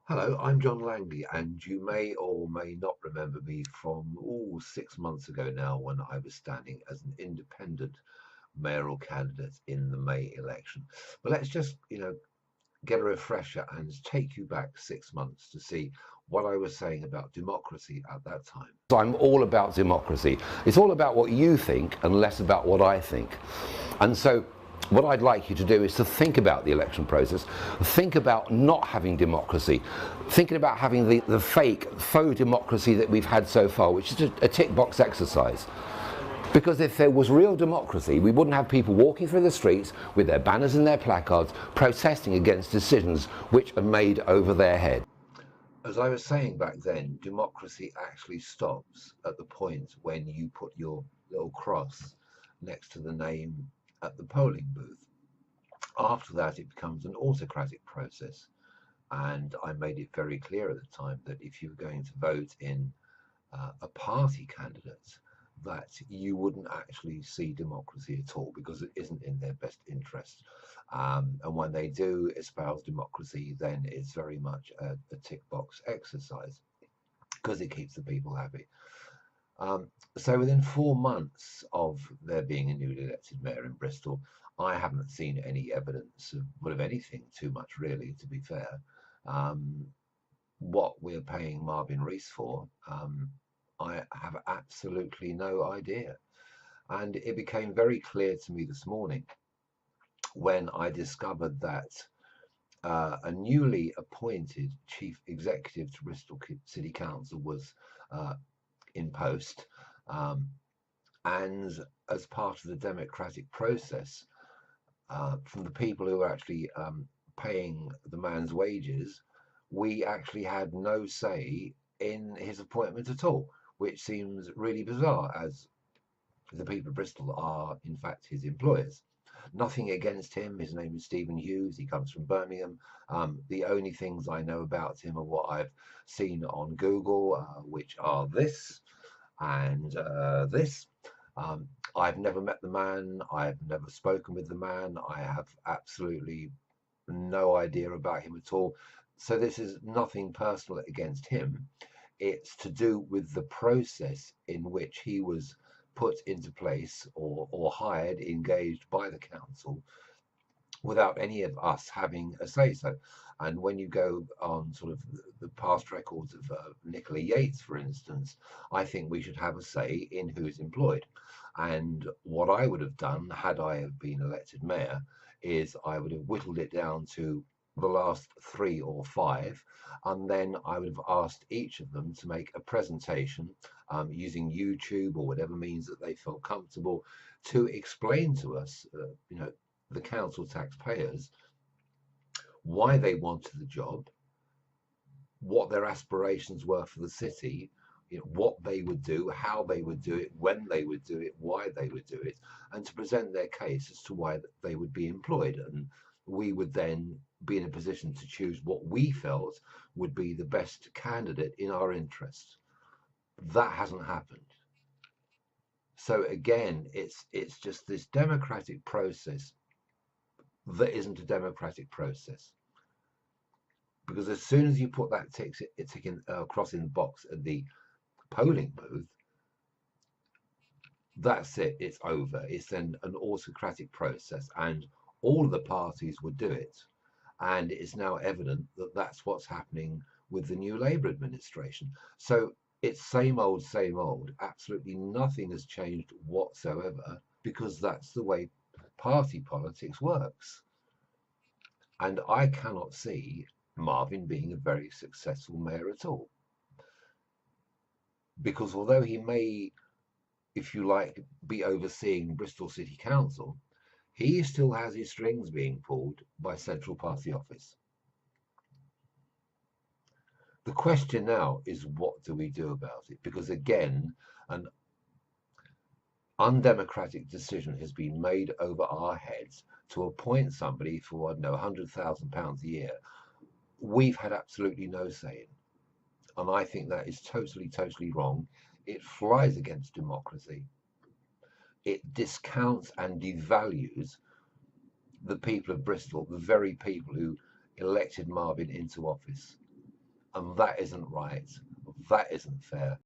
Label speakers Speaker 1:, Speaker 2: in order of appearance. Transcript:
Speaker 1: Hello, I'm John Langley, and you may or may not remember me from 6 months ago now when I was standing as an independent mayoral candidate in the May election. But let's just, get a refresher and take you back 6 months to see what I was saying about democracy at that time.
Speaker 2: So I'm all about democracy. It's all about what you think and less about what I think. And so what I'd like you to do is to think about the election process, think about not having democracy, thinking about having the faux democracy that we've had so far, which is a tick box exercise. Because if there was real democracy, we wouldn't have people walking through the streets with their banners and their placards protesting against decisions which are made over their head.
Speaker 1: As I was saying back then, democracy actually stops at the point when you put your little cross next to the name at the polling booth. After that, it becomes an autocratic process. And I made it very clear at the time that if you were going to vote in a party candidate, that you wouldn't actually see democracy at all because it isn't in their best interest. And when they do espouse democracy, then it's very much a tick box exercise because it keeps the people happy. So within 4 months of there being a newly elected mayor in Bristol, I haven't seen any evidence of anything too much, really, to be fair. Um, what we're paying Marvin Rees for, I have absolutely no idea. And it became very clear to me this morning when I discovered that a newly appointed chief executive to Bristol City Council was in post. Um, and as part of the democratic process, from the people who are actually paying the man's wages, we actually had no say in his appointment at all, which seems really bizarre, as the people of Bristol are, in fact, his employers. Nothing against him. His name is Stephen Hughes. He comes from Birmingham. The only things I know about him are what I've seen on Google, which are this and this. Um, I've never met the man. I've never spoken with the man. I have absolutely no idea about him at all. So this is nothing personal against him. It's to do with the process in which he was put into place or hired, engaged by the council without any of us having a say so. And when you go on sort of the past records of Nicola Yates, for instance, I think we should have a say in who's employed. And what I would have done had I have been elected mayor is I would have whittled it down to the last three or five, and then I would have asked each of them to make a presentation using YouTube or whatever means that they felt comfortable to explain to us, the council taxpayers, why they wanted the job, what their aspirations were for the city, what they would do, how they would do it, when they would do it, why they would do it, and to present their case as to why they would be employed. And we would then be in a position to choose what we felt would be the best candidate in our interest. That hasn't happened. So again, it's just this democratic process that isn't a democratic process. Because as soon as you put that cross in the box at the polling booth, that's it. It's over. It's then an autocratic process, and all of the parties would do it. And it's now evident that that's what's happening with the new Labour administration. So it's same old, same old. Absolutely nothing has changed whatsoever because that's the way party politics works. And I cannot see Marvin being a very successful mayor at all. Because although he may, if you like, be overseeing Bristol City Council, he still has his strings being pulled by Central Party Office. The question now is, what do we do about it? Because again, an undemocratic decision has been made over our heads to appoint somebody for, I don't know, £100,000 a year. We've had absolutely no say in. And I think that is totally, totally wrong. It flies against democracy. It discounts and devalues the people of Bristol, the very people who elected Marvin into office. and that isn't right. That isn't fair.